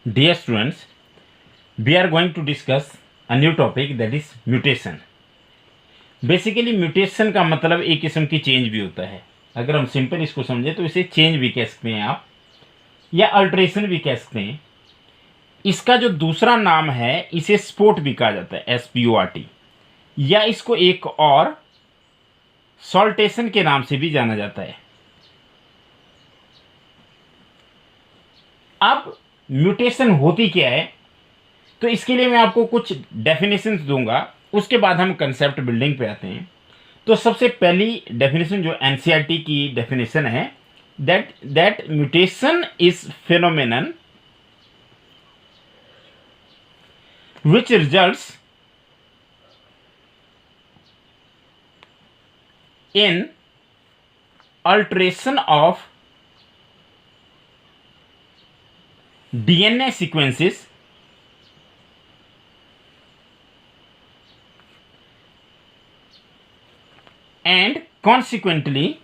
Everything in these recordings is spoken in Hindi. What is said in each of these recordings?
Dear students, we are going to discuss a new topic that is mutation. Basically mutation का मतलब एक किस्म की चेंज भी होता है। अगर हम सिंपल इसको समझें तो इसे चेंज भी कह सकते हैं आप, या अल्ट्रेशन भी कह सकते हैं। इसका जो दूसरा नाम है इसे स्पोर्ट भी कहा जाता है, SPORT, या इसको एक और सॉल्टेशन के नाम से भी जाना जाता है। अब म्यूटेशन होती क्या है, तो इसके लिए मैं आपको कुछ डेफिनेशंस दूंगा, उसके बाद हम कंसेप्ट बिल्डिंग पे आते हैं। तो सबसे पहली डेफिनेशन जो NCERT की डेफिनेशन है, that mutation is phenomenon which results in alteration of DNA sequences and consequently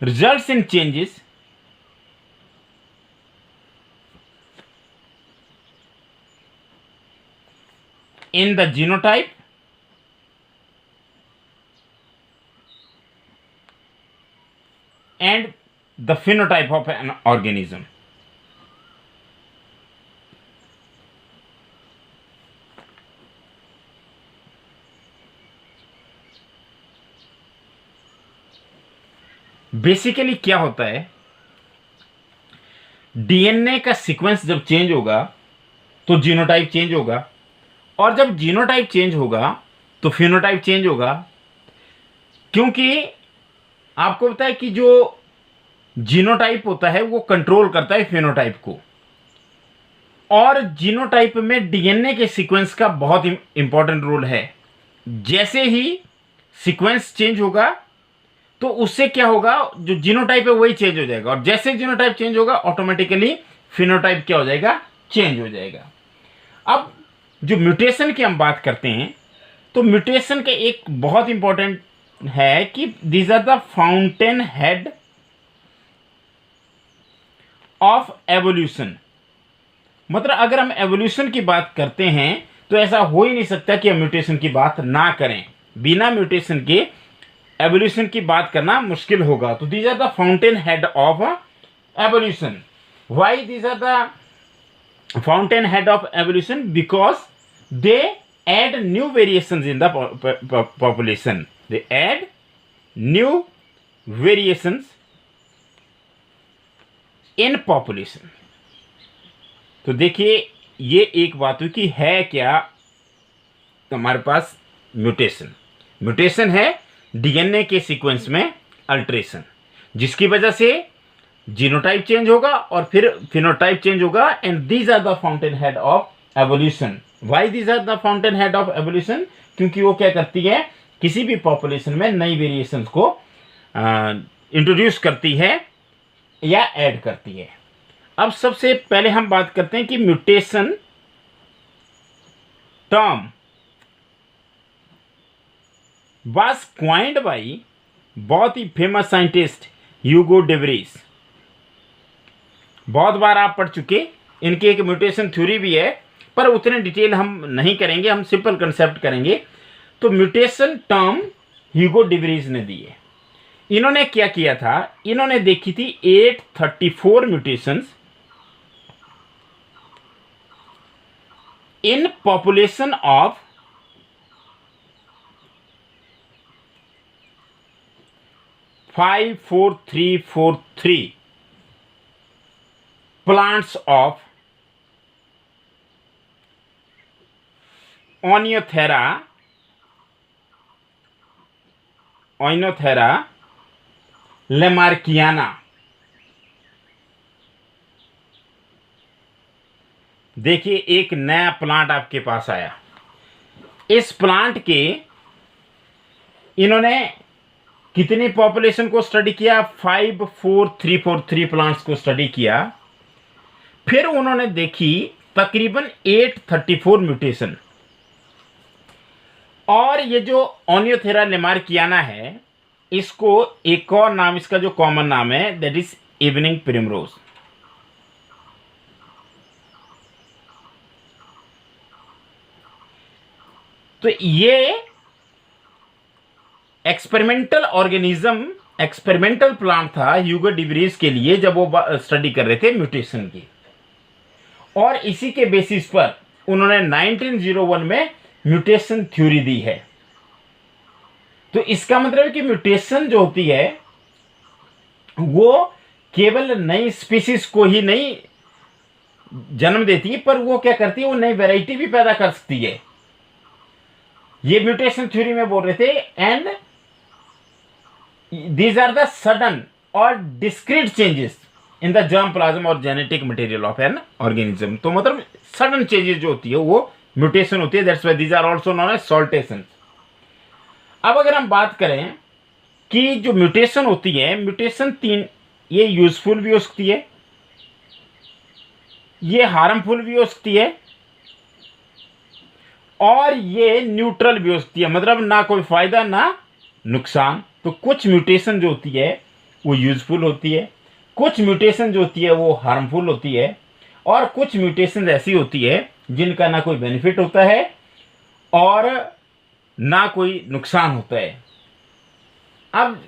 results in changes in the genotype and the phenotype of an organism. Basically क्या होता है, डीएनए का सीक्वेंस जब चेंज होगा तो जीनोटाइप चेंज होगा, और जब जीनोटाइप चेंज होगा तो फिनोटाइप चेंज होगा। क्योंकि आपको पता है कि जो जीनोटाइप होता है वो कंट्रोल करता है फिनोटाइप को, और जीनोटाइप में डीएनए के सीक्वेंस का बहुत इंपॉर्टेंट रोल है। जैसे ही सीक्वेंस चेंज होगा तो उससे क्या होगा, जो जीनोटाइप है वही चेंज हो जाएगा, और जैसे जीनोटाइप चेंज होगा ऑटोमेटिकली फिनोटाइप क्या हो जाएगा, चेंज हो जाएगा। अब जो म्यूटेशन की हम बात करते हैं, तो म्यूटेशन का एक बहुत इंपॉर्टेंट है कि these are the fountainhead of evolution. मतलब अगर हम एवोल्यूशन की बात करते हैं तो ऐसा हो ही नहीं सकता कि हम म्यूटेशन की बात ना करें। बिना म्यूटेशन के एवोल्यूशन की बात करना मुश्किल होगा। तो these are the fountainhead of evolution. Why these are the fountainhead of evolution? Because they add new variations in the population. They add new variations in population. तो देखिए ये एक बात हुई कि है क्या, तो हमारे पास म्यूटेशन है डीएनए के सीक्वेंस में अल्ट्रेशन, जिसकी वजह से जीनोटाइप चेंज होगा और फिर फिनोटाइप चेंज होगा, and these are the fountainhead of evolution. Why these are the fountainhead of evolution? क्योंकि वो क्या करती है, किसी भी पॉपुलेशन में नई वेरिएशंस को इंट्रोड्यूस करती है या ऐड करती है। अब सबसे पहले हम बात करते हैं कि mutation term was coined by बहुत ही famous scientist Hugo de Vries. बहुत बार आप पढ़ चुके, इनकी एक म्यूटेशन थ्योरी भी है, पर उतने डिटेल हम नहीं करेंगे, हम सिंपल कंसेप्ट करेंगे। तो म्यूटेशन टर्म ह्यूगो डे व्रीज ने दी है। इन्होंने क्या किया था, इन्होंने देखी थी 834 mutations in population of 54343 plants of ओइनोथेरा लेमार्कियाना। देखिए एक नया प्लांट आपके पास आया। इस प्लांट के इन्होंने कितनी पॉपुलेशन को स्टडी किया, 54343 प्लांट्स को स्टडी किया। फिर उन्होंने देखी तकरीबन 834 म्यूटेशन, और ये जो ओनियोथेरा लेमार्कियाना है इसको एक और नाम, इसका जो कॉमन नाम है दैट इज इवनिंग प्रिमरोज। तो ये एक्सपेरिमेंटल ऑर्गेनिज्म, एक्सपेरिमेंटल प्लांट था ह्यूगो डिवरीज के लिए जब वो स्टडी कर रहे थे म्यूटेशन की, और इसी के बेसिस पर उन्होंने 1901 में म्यूटेशन थ्योरी दी है। तो इसका मतलब है कि म्यूटेशन जो होती है वो केवल नई स्पीसीज को ही नहीं जन्म देती है, पर वो क्या करती है, वो नई वैरायटी भी पैदा कर सकती है। ये म्यूटेशन थ्योरी में बोल रहे थे। And these are the sudden or discrete changes in the germ plasm or genetic material of an organism। तो मतलब सडन चेंजेस जो होती है वो म्यूटेशन होती है, that's why these are also known as saltations। अब अगर हम बात करें कि जो म्यूटेशन होती है, म्यूटेशन तीन, ये यूजफुल भी हो सकती है, ये हार्मफुल भी हो सकती है, और ये न्यूट्रल भी हो सकती है, मतलब ना कोई फायदा ना नुकसान। तो कुछ म्यूटेशन जो होती है वो यूजफुल होती है, कुछ म्यूटेशन जो होती है वो हार्मफुल होती है, और कुछ म्यूटेशन ऐसी होती है जिनका ना कोई बेनिफिट होता है और ना कोई नुकसान होता है। अब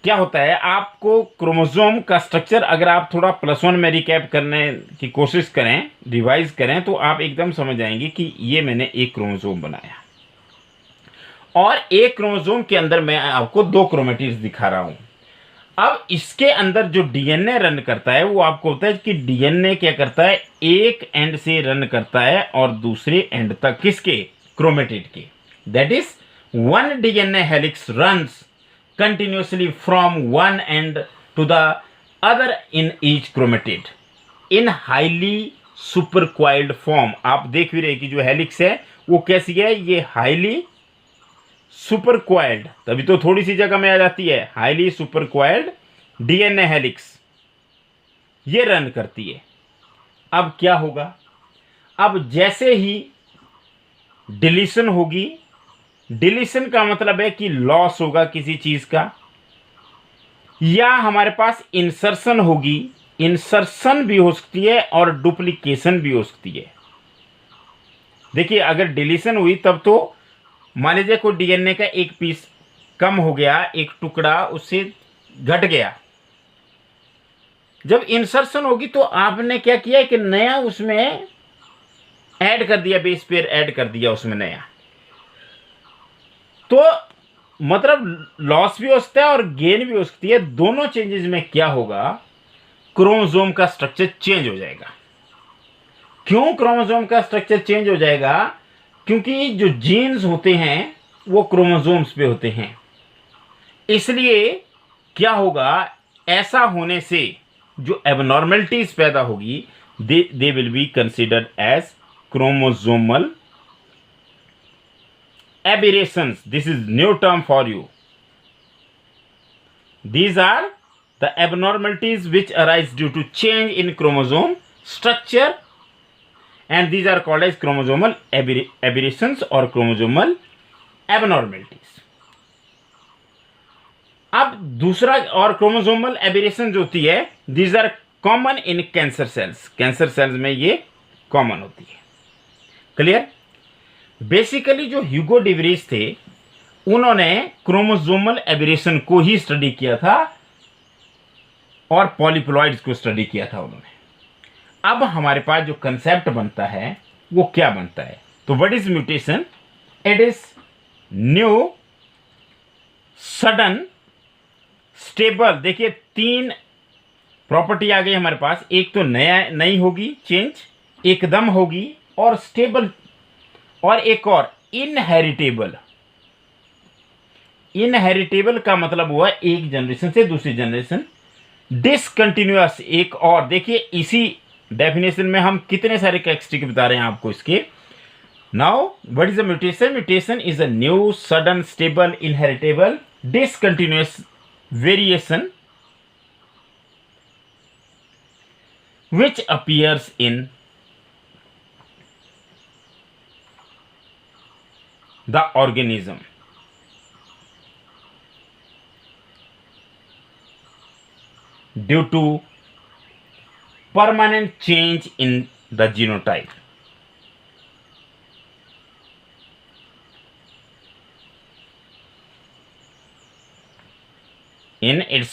क्या होता है, आपको क्रोमोसोम का स्ट्रक्चर अगर आप थोड़ा +1 में रिकैप करने की कोशिश करें, रिवाइज करें, तो आप एकदम समझ जाएंगे कि ये मैंने एक क्रोमोसोम बनाया, और एक क्रोमोसोम के अंदर मैं आपको 2 क्रोमेटिड्स दिखा रहा हूं। अब इसके अंदर जो डीएनए रन करता है वो आपको होता है कि डीएनए क्या करता है, एक एंड से रन करता है और दूसरे एंड तक, किसके, क्रोमेटिड के। That is one DNA helix runs continuously from one end to the other in each chromatid in highly supercoiled form. आप देख भी रहे कि जो हेलिक्स है वो कैसी है, ये हाईली सुपरक्वाइल्ड, तभी तो थोड़ी सी जगह में आ जाती है, हाईली सुपरक्वाइल्ड डीएनए हेलिक्स ये रन करती है। अब क्या होगा, अब जैसे ही डिलीशन होगी, डिलीशन का मतलब है कि लॉस होगा किसी चीज का, या हमारे पास इंसर्शन होगी, इंसर्शन भी हो सकती है और डुप्लीकेशन भी हो सकती है। देखिए अगर डिलीशन हुई तब तो मान लीजिए कोई डीएनए का एक पीस कम हो गया, एक टुकड़ा उससे घट गया। जब इंसर्शन होगी तो आपने क्या किया कि नया उसमें ऐड कर दिया, बेस पेयर ऐड कर दिया उसमें नया, तो मतलब लॉस भी हो सकता है और गेन भी हो सकती है। दोनों चेंजेस में क्या होगा, क्रोमोसोम का स्ट्रक्चर चेंज हो जाएगा। क्यों क्रोमोसोम का स्ट्रक्चर चेंज हो जाएगा, क्योंकि जो जीन्स होते हैं वो क्रोमोसोम्स पे होते हैं, इसलिए क्या होगा, ऐसा होने से जो एबनॉर्मलिटीज पैदा होगी they will be considered as chromosomal aberrations। this is new term for you। these are the abnormalities which arise due to change in chromosome structure, and these are called as chromosomal aberrations or chromosomal abnormalities। अब दूसरा और क्रोमोसोमल एबेरेशन जो होती है, these are common in cancer cells, cancer cells में ये कॉमन होती है। क्लियर। बेसिकली जो ह्यूगो डिवरीज थे उन्होंने क्रोमोसोमल एबेरेशन को ही स्टडी किया था और पॉलीप्लॉइड्स को स्टडी किया था उन्होंने। अब हमारे पास जो कंसेप्ट बनता है वो क्या बनता है, तो what is mutation, it is new sudden stable. देखिए 3 प्रॉपर्टी आ गई हमारे पास, एक तो नया नई होगी, चेंज एकदम होगी, और स्टेबल, और एक और इनहेरिटेबल। इनहेरिटेबल का मतलब हुआ एक जनरेशन से दूसरी जनरेशन, डिसकंटिन्यूअस एक और। देखिए इसी डेफिनेशन में हम कितने सारे कैरेक्टरिस्टिक बता रहे हैं आपको इसके। Now what is a mutation, mutation is a new sudden stable inheritable discontinuous variation which appears in the organism। Due to permanent change in the genotype. In its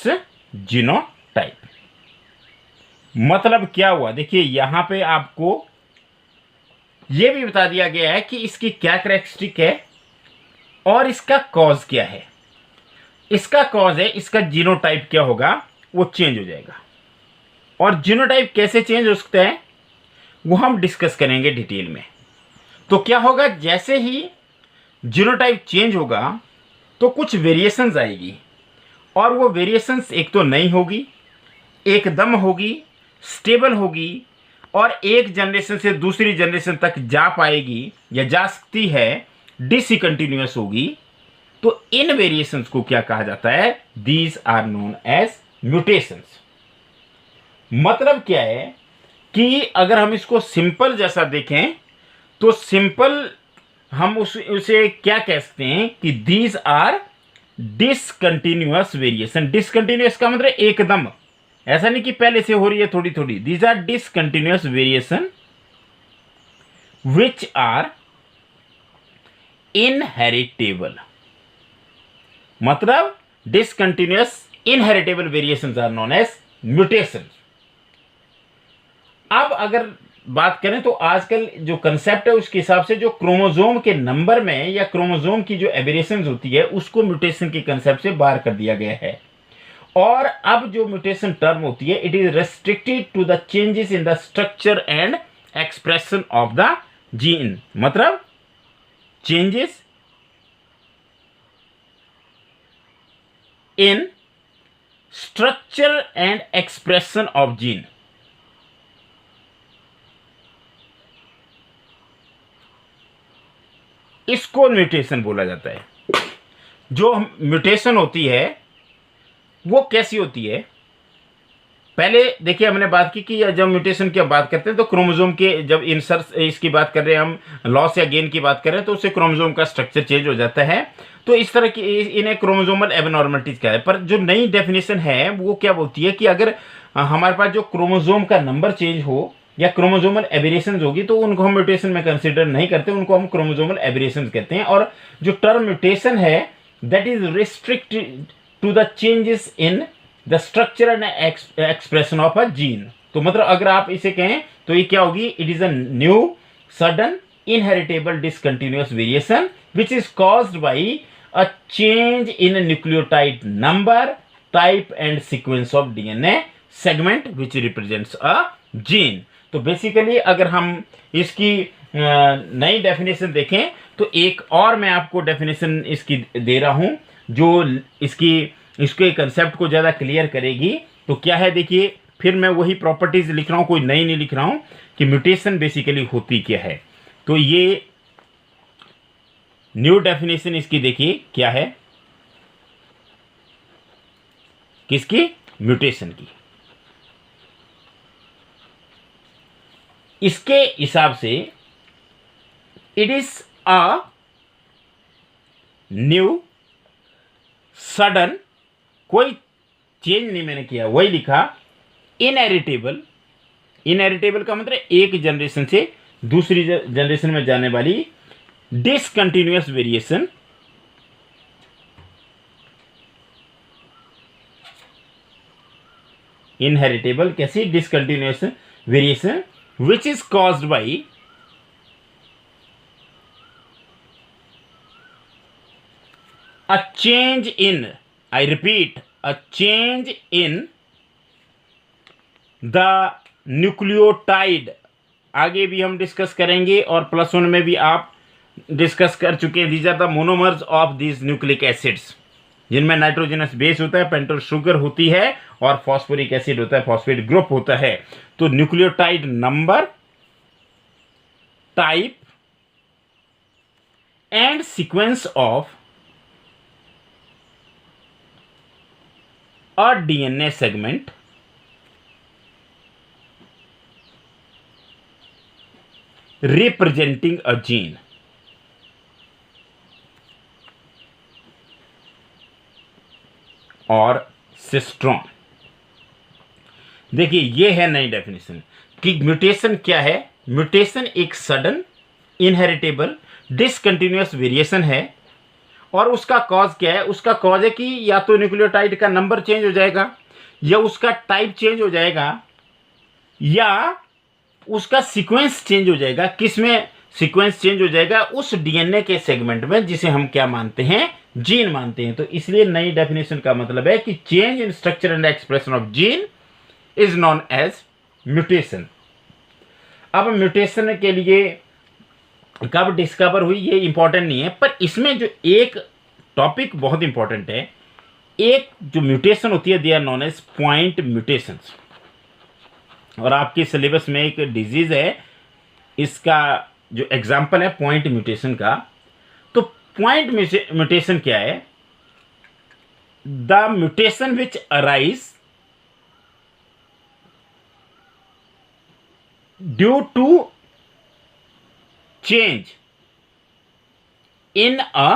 genotype. मतलब क्या हुआ, देखिए यहां पे आपको यह भी बता दिया गया है कि इसकी क्या कैरेक्टरिस्टिक है और इसका कॉज क्या है। इसका कॉज है, इसका जीनोटाइप क्या होगा, वो चेंज हो जाएगा। और जीनोटाइप कैसे चेंज हो सकता है वो हम डिस्कस करेंगे डिटेल में। तो क्या होगा, जैसे ही जीनोटाइप चेंज होगा तो कुछ वेरिएशंस आएगी, और वो वेरिएशंस एक तो नई होगी, एकदम होगी, स्टेबल होगी, और एक जनरेशन से दूसरी जनरेशन तक जा पाएगी या जा सकती है, डिसकंटिन्यूअस होगी। तो इन वेरिएशंस को क्या कहा जाता है, these are known as mutations. मतलब क्या है कि अगर हम इसको सिंपल जैसा देखें तो सिंपल हम उसे क्या कह सकते हैं कि these are discontinuous variation. Discontinuous का मतलब एकदम, ऐसा नहीं कि पहले से हो रही है थोड़ी थोड़ी। These are discontinuous variation which are inheritable. मतलब discontinuous inheritable variations are known as mutations. अब अगर बात करें तो आजकल जो कंसेप्ट है उसके हिसाब से जो क्रोमोसोम के नंबर में या क्रोमोसोम की जो एबेरेशंस होती है उसको म्यूटेशन के कंसेप्ट से बाहर कर दिया गया है। और अब जो म्यूटेशन टर्म होती है, it is restricted to the changes in the structure and expression of the gene. मतलब changes in structure and expression of gene. इसको म्यूटेशन बोला जाता है। जो म्यूटेशन होती है वो कैसी होती है, पहले देखिए हमने बात की कि जब म्यूटेशन की बात करते हैं तो क्रोमोसोम के जब इंसर्ट इसकी बात कर रहे हैं, हम लॉस या गेन की बात कर रहे हैं, तो उससे क्रोमोसोम का स्ट्रक्चर चेंज हो जाता है। तो इस तरह की इन्हें क्रोमोसोमल एबनॉर्मलिटीज कहते हैं। पर जो नई डेफिनेशन है वो क्या बोलती है कि अगर हमारे पास जो क्रोमोसोम का नंबर चेंज हो या क्रोमोसोमल एबेरेशंस होगी तो उनको हम म्यूटेशन में कंसीडर नहीं करते, उनको हम क्रोमोसोमल एबेरेशंस कहते हैं। और जो टर्म म्यूटेशन है that is restricted to the changes in the structure and expression of a gene. तो मतलब अगर आप इसे कहें तो ये क्या होगी, it is a new sudden inheritable discontinuous variation which is caused by a change in nucleotide number, type and sequence of DNA segment which represents a gene. तो बेसिकली अगर हम इसकी नई डेफिनेशन देखें तो एक और मैं आपको डेफिनेशन इसकी दे रहा हूं जो इसके कंसेप्ट को ज़्यादा क्लियर करेगी। तो क्या है, देखिए फिर मैं वही प्रॉपर्टीज लिख रहा हूं, कोई नई नहीं लिख रहा हूं कि म्यूटेशन बेसिकली होती क्या है। तो ये न्यू डेफिनेशन इसकी देखिए क्या है, किसकी, म्यूटेशन की। इसके हिसाब से it is a new sudden, कोई चेंज नहीं मैंने किया, वही लिखा, इनहेरिटेबल। इनहेरिटेबल का मतलब एक जनरेशन से दूसरी जनरेशन में जाने वाली डिसकंटिन्यूअस वेरिएशन, इनहेरिटेबल कैसी, discontinuous variation which is caused by a change in, I repeat, a change in the nucleotide। आगे भी हम डिस्कस करेंगे और +1 में भी आप डिस्कस कर चुके हैं। These are the monomers of these nucleic acids, जिनमें नाइट्रोजनस बेस होता है, पेंटोस शुगर होती है और फॉस्फोरिक एसिड होता है, फॉस्फेट ग्रुप होता है। तो nucleotide number, type and sequence of a DNA segment representing a gene or cistron। देखिए ये है नई डेफिनेशन कि म्यूटेशन क्या है। म्यूटेशन एक सडन इनहेरिटेबल डिसकंटिन्यूअस वेरिएशन है और उसका कॉज क्या है। उसका कॉज है कि या तो न्यूक्लियोटाइड का नंबर चेंज हो जाएगा या उसका टाइप चेंज हो जाएगा या उसका सीक्वेंस चेंज हो जाएगा। किसमें सीक्वेंस चेंज हो जाएगा? उस डीएनए के सेगमेंट में जिसे हम क्या मानते हैं? जीन मानते हैं। तो इसलिए नई डेफिनेशन का मतलब है कि change in structure and expression of gene is known as mutation. अब म्यूटेशन के लिए कब डिस्कवर हुई ये इंपॉर्टेंट नहीं है, पर इसमें जो एक टॉपिक बहुत इंपॉर्टेंट है, एक जो म्यूटेशन होती है they are known as point mutations. और आपके सिलेबस में एक डिजीज है, इसका जो एग्जाम्पल है पॉइंट म्यूटेशन का। तो पॉइंट म्यूटेशन क्या है? The mutation which arise due to change in a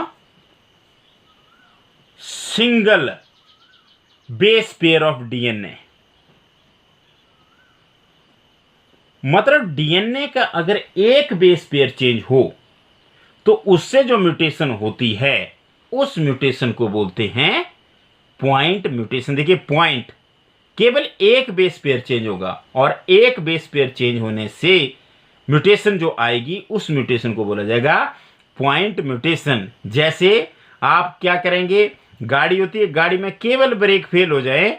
single base pair of DNA। मतलब डीएनए का अगर एक बेस पेयर चेंज हो तो उससे जो म्यूटेशन होती है उस म्यूटेशन को बोलते हैं पॉइंट म्यूटेशन। देखिए पॉइंट केवल एक बेस पेयर चेंज होगा और एक बेस पेयर चेंज होने से म्यूटेशन जो आएगी उस म्यूटेशन को बोला जाएगा पॉइंट म्यूटेशन। जैसे आप क्या करेंगे, गाड़ी होती है, गाड़ी में केवल ब्रेक फेल हो जाए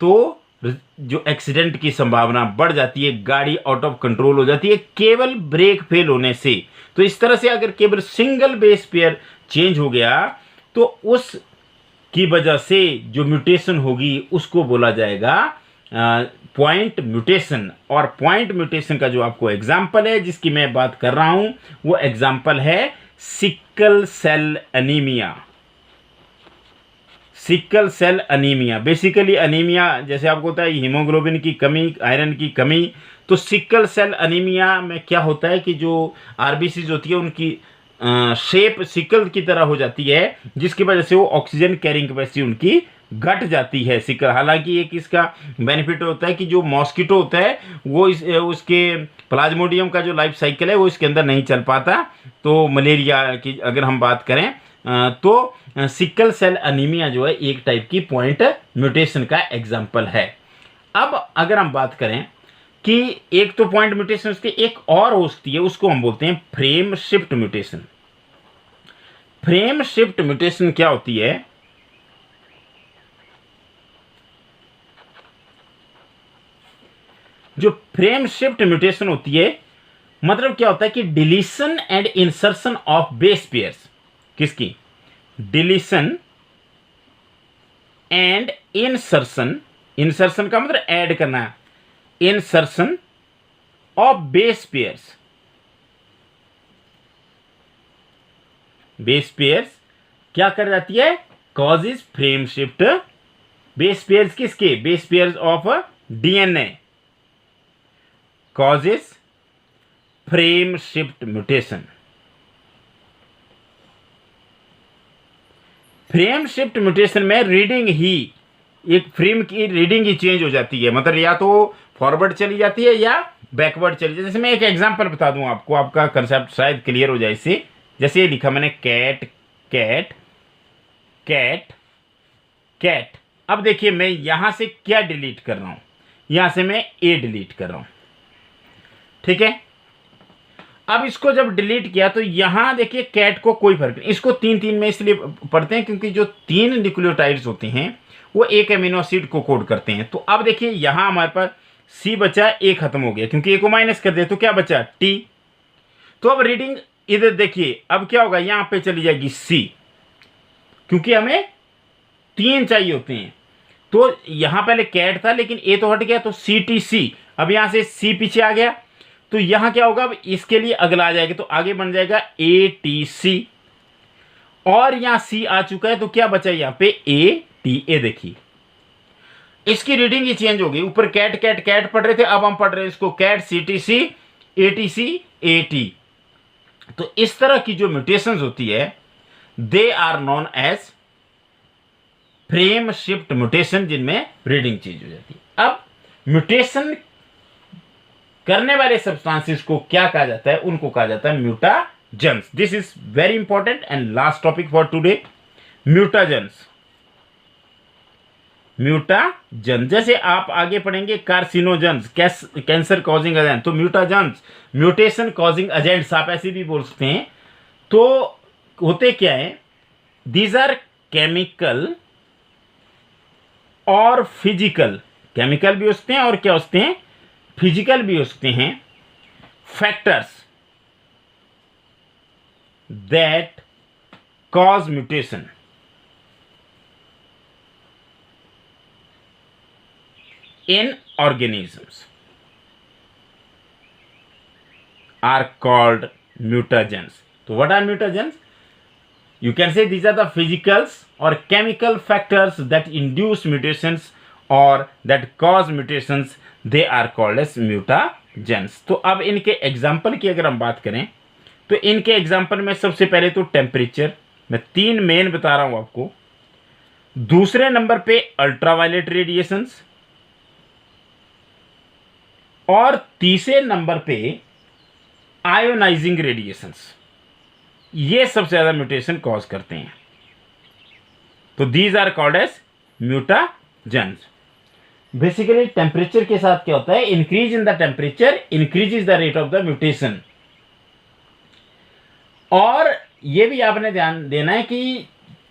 तो जो एक्सीडेंट की संभावना बढ़ जाती है, गाड़ी आउट ऑफ कंट्रोल हो जाती है केवल ब्रेक फेल होने से। तो इस तरह से अगर केवल सिंगल बेस पेयर चेंज हो गया तो उस की वजह से जो म्यूटेशन होगी उसको बोला जाएगा पॉइंट म्यूटेशन। और पॉइंट म्यूटेशन का जो आपको एग्जाम्पल है जिसकी मैं बात कर रहा हूं वो एग्जाम्पल है sickle cell anaemia. Sickle cell anaemia basically anaemia जैसे आपको होता है हीमोग्लोबिन की कमी, आयरन की कमी। तो सिकल सेल एनीमिया में क्या होता है कि जो आरबीसीज होती है उनकी शेप सिकल की तरह हो जाती है, जिसकी वजह से वो ऑक्सीजन कैरिंग कैपेसिटी उनकी घट जाती है सिकल। हालांकि एक इसका बेनिफिट होता है कि जो मॉस्किटो होता है वो उसके प्लाज्मोडियम का जो लाइफ साइकिल है वो इसके अंदर नहीं चल पाता। तो मलेरिया की अगर हम बात करें तो सिकल सेल एनीमिया जो है एक टाइप की पॉइंट म्यूटेशन का एग्जाम्पल है। अब अगर हम बात करें कि एक तो पॉइंट म्यूटेशन, उसके एक और हो सकती है, उसको हम बोलते हैं frame shift mutation. Frame shift mutation क्या होती है? जो फ्रेम शिफ्ट म्यूटेशन होती है मतलब क्या होता है कि deletion and insertion of base pairs. किसकी? Deletion and insertion. इंसर्शन का मतलब ऐड करना है, insertion of base pairs. Base pairs क्या कर जाती है? Causes frame shift. Base pairs किसके? Base pairs of DNA causes frame shift mutation। Frame shift mutation में रीडिंग ही, एक फ्रेम की रीडिंग ही चेंज हो जाती है, मतलब या तो फॉरवर्ड चली जाती है या बैकवर्ड चली जाती है। जैसे मैं एक एग्जांपल बता दूं आपको, आपका कंसेप्ट शायद क्लियर हो जाए इससे। जैसे ये लिखा मैंने कैट कैट कैट कैट। अब देखिए मैं यहां से क्या डिलीट कर रहा हूं, यहां से मैं ए डिलीट कर रहा हूं, ठीक है। अब इसको जब डिलीट किया तो यहां देखिए कैट को कोई फर्क नहीं। इसको 3-3 में इसलिए पढ़ते हैं क्योंकि जो 3 न्यूक्लियोटाइड्स होते हैं वो एक एमिनो एसिड को कोड करते हैं। तो अब देखिए यहां हमारे पास सी बचा, ए खत्म हो गया क्योंकि ए को माइनस कर दिया, तो क्या बचा? टी। तो अब रीडिंग इधर देखिए, अब क्या होगा, यहां पे चली जाएगी सी क्योंकि हमें 3 चाहिए होते हैं। तो यहां पहले कैट था लेकिन ए तो हट गया, तो सी टी सी। अब यहां से सी पीछे आ गया तो यहां क्या होगा, अब इसके लिए अगला आ जाएगा, तो आगे बन जाएगा ए टी सी। और यहां सी आ चुका है तो क्या बचा यहां पे? A T A. देखिए इसकी रीडिंग ही चेंज हो गई। ऊपर कैट कैट कैट पढ़ रहे थे, अब हम पढ़ रहे हैं इसको cat C T C A T C A T. तो इस तरह की जो म्यूटेशंस होती है they are known as frame shift mutation, जिनमें रीडिंग चेंज हो जाती है। अब म्यूटेशन करने वाले सब्सटेंसेस को क्या कहा जाता है, उनको कहा जाता है mutagens. This is very important and last topic for today, mutagens. Mutagen, जैसे आप आगे पढ़ेंगे कार्सिनोजेंस, कैंसर कॉजिंग एजेंट, तो म्यूटाजेंस म्यूटेशन कॉजिंग एजेंट्स आप ऐसे भी बोल सकते हैं। तो होते क्या है, दीज आर केमिकल और फिजिकल, केमिकल भी हो सकते हैं और क्या हो सकते हैं, फिजिकल भी हो सकते हैं, factors that cause mutation in organisms are called mutagens. So what are mutagens? You can say these are the physicals or chemical factors that induce mutations or that cause mutations. They are called as mutagens. तो अब इनके एग्जाम्पल की अगर हम बात करें तो इनके एग्जाम्पल में सबसे पहले तो टेम्परेचर, मैं 3 मेन बता रहा हूं आपको। दूसरे नंबर पे अल्ट्रावायलेट रेडिएशंस, और तीसरे नंबर पे आयोनाइजिंग रेडिएशंस। ये सबसे ज्यादा म्यूटेशन कॉज करते हैं। तो these are called as mutagens. Basically temperature के साथ क्या होता है, increase in the temperature increases the rate of the mutation. और ये भी आपने ध्यान देना है कि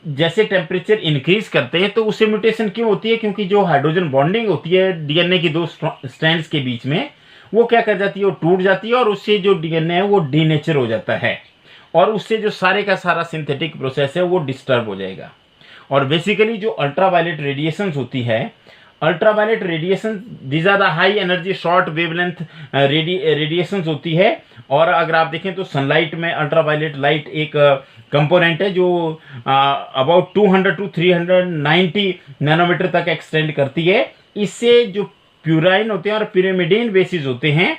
जैसे टेम्परेचर इंक्रीज करते हैं तो उससे म्यूटेशन क्यों होती है, क्योंकि जो हाइड्रोजन बॉन्डिंग होती है डीएनए की 2 स्ट्रैंड्स के बीच में, वो क्या कर जाती है, वो टूट जाती है और उससे जो डीएनए है वो डीनेचर हो जाता है और उससे जो सारे का सारा सिंथेटिक प्रोसेस है वो डिस्टर्ब हो जाएगा। और बेसिकली जो अल्ट्रावायलेट रेडिएशंस होती है, ultraviolet radiation these are the high energy short wavelength radiations होती है। और अगर आप देखें तो सनलाइट में अल्ट्रावायलेट लाइट एक कंपोनेंट है जो अबाउट 200 to 390 नैनोमीटर तक एक्सटेंड करती है। इससे जो प्यूराइन होते हैं और पिरिमिडीन बेसिस होते हैं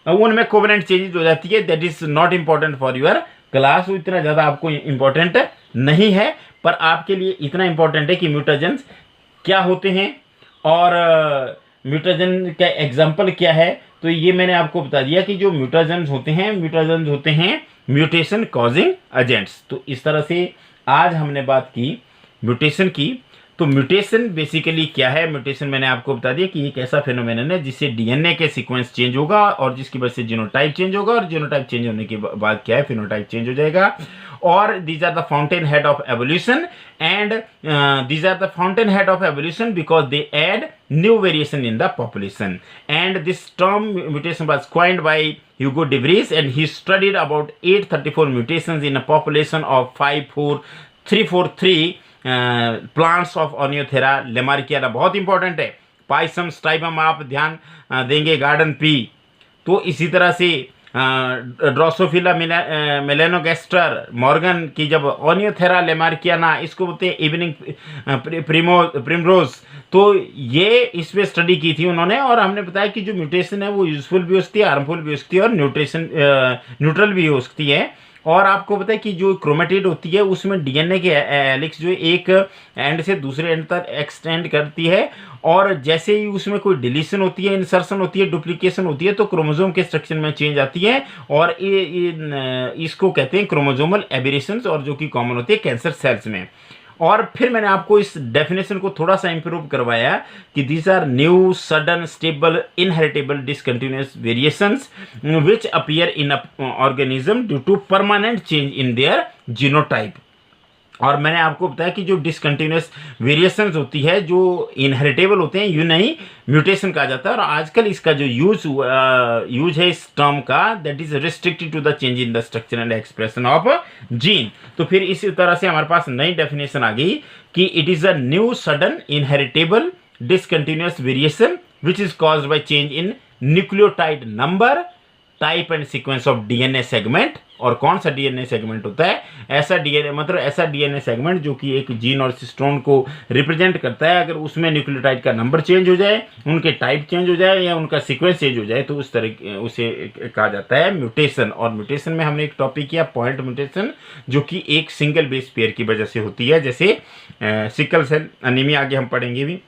उनमें कोवेलेंट चेंजेस हो जाती है। That is not important for your class, वो इतना ज़्यादा आपको इंपॉर्टेंट नहीं है, पर आपके लिए इतना इंपॉर्टेंट है कि म्यूटाजेंस क्या होते हैं और म्यूटाजन का एग्जाम्पल क्या है। तो ये मैंने आपको बता दिया कि जो म्यूटाजेंस होते हैं म्यूटेशन कॉजिंग एजेंट्स। तो इस तरह से आज हमने बात की म्यूटेशन की। तो म्यूटेशन बेसिकली क्या है, म्यूटेशन मैंने आपको बता दिया कि एक ऐसा फिनोमेनन है जिससे डीएनए के सीक्वेंस चेंज होगा और जिसकी वजह से जीनोटाइप चेंज होगा और जीनोटाइप चेंज होने के बाद क्या है, फिनोटाइप चेंज हो जाएगा। और these are the fountainhead of evolution and these are the fountainhead of evolution because they add new variation in the population. And this term mutation was coined by Hugo de Vries and he studied about 834 mutations in a population of 54343 plants of Ornithera lamarckiana। बहुत इंपॉर्टेंट है। पाइसम स्टाइबम आप ध्यान देंगे, गार्डन पी। तो इसी तरह से ड्रोसोफिला मेलेनोगेस्टर मॉर्गन की जब ओनियोथेरा लेमार्कियाना, इसको बोलते हैं इवनिंग प्रिमरोज। तो ये इस पे स्टडी की थी उन्होंने और हमने बताया कि जो म्यूटेशन है वो यूजफुल भी हो सकती है, हार्मफुल भी हो सकती है और न्यूट्रल भी हो सकती है। और आपको पता है कि जो क्रोमेटिड होती है उसमें डीएनए के हेलिक्स जो एक एंड से दूसरे एंड तक एक्सटेंड करती है और जैसे ही उसमें कोई डिलीशन होती है, इंसर्शन होती है, डुप्लीकेशन होती है तो क्रोमोसोम के स्ट्रक्चर में चेंज आती है और इसको कहते हैं क्रोमोसोमल एबेरेशंस और जो कि कॉमन होती है कैंसर सेल्स में। और फिर मैंने आपको इस डेफिनेशन को थोड़ा सा इंप्रूव करवाया कि these are new sudden stable inheritable discontinuous variations which appear in organism due to permanent change in their genotype. और मैंने आपको बताया कि जो डिसकंटिन्यूअस वेरिएशंस होती है जो इनहेरिटेबल होते हैं यूं नहीं म्यूटेशन कहा जाता है। और आजकल इसका जो यूज है इस टर्म का, that is restricted to the change in the structure and expression of gene. तो फिर इसी तरह से हमारे पास नई डेफिनेशन आ गई कि it is a new sudden inheritable discontinuous variation which is caused by change in nucleotide number, type and sequence of DNA segment. और कौन सा डीएनए सेगमेंट होता है, ऐसा डीएनए मतलब ऐसा डीएनए सेगमेंट जो कि एक जीन और सिस्टोन को रिप्रेजेंट करता है। अगर उसमें न्यूक्लियोटाइड का नंबर चेंज हो जाए, उनके टाइप चेंज हो जाए या उनका सीक्वेंस चेंज हो जाए तो उस तरह उसे कहा जाता है म्यूटेशन। और म्यूटेशन में हमने एक टॉपिक किया पॉइंट म्यूटेशन, जो कि एक सिंगल बेस पेयर की वजह से होती है, जैसे सिकल सेल एनीमिया, आगे हम पढ़ेंगे भी।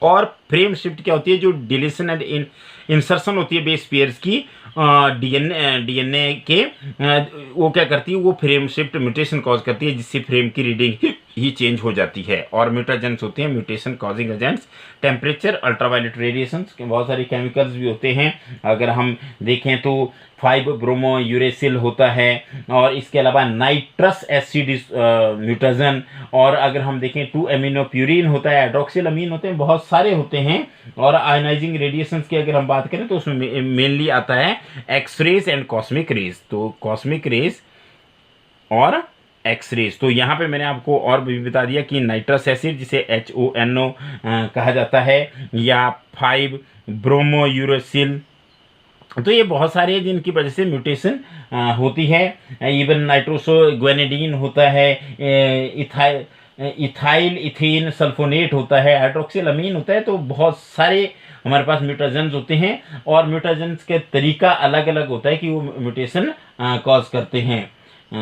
और फ्रेम शिफ्ट क्या होती है, जो डिलीशन एंड इंसर्शन होती है बेस पेयर्स की डीएनए के, वो क्या करती है, वो फ्रेम शिफ्ट म्यूटेशन कॉज करती है, जिससे फ्रेम की रीडिंग ही चेंज हो जाती है। और म्यूटाजेंट्स होते हैं mutation causing agents, temperature, ultraviolet radiation, बहुत सारे केमिकल्स भी होते हैं। अगर हम देखें तो 5 ब्रोमो यूरेसिल होता है, और इसके अलावा नाइट्रस एसिड म्यूटाजन, और अगर हम देखें 2 एमिनो प्यूरिन होता है, हाइड्रोक्सिल अमीन होते हैं, बहुत सारे होते हैं। और आयनाइजिंग रेडिएशंस की अगर हम बात करें तो उसमें मेनली आता है एक्सरेज एंड कॉस्मिक रेज। तो कॉस्मिक रेज और एक्सरेज, तो यहाँ पे मैंने आपको और भी बता दिया कि नाइट्रस एसिड, जिसे HONO कहा जाता है, या 5 ब्रोमो यूरेसिल, तो ये बहुत सारे हैं जिनकी वजह से म्यूटेशन होती है। इवन नाइट्रोसो ग्वेनेडीन होता है, इथाइल इथेन सल्फोनेट होता है, हाइड्रोक्सिल अमीन होता है। तो बहुत सारे हमारे पास म्यूटाजेंस होते हैं, और म्यूटाजेंस के तरीका अलग अलग होता है कि वो म्यूटेशन कॉज करते हैं।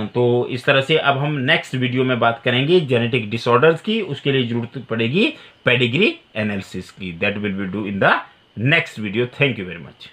तो इस तरह से अब हम नेक्स्ट वीडियो में बात करेंगे जेनेटिक डिसऑर्डर्स की। उसके लिए जरूरत पड़ेगी पेडिग्री एनालिसिस की। That will be do in the next video. Thank you very much.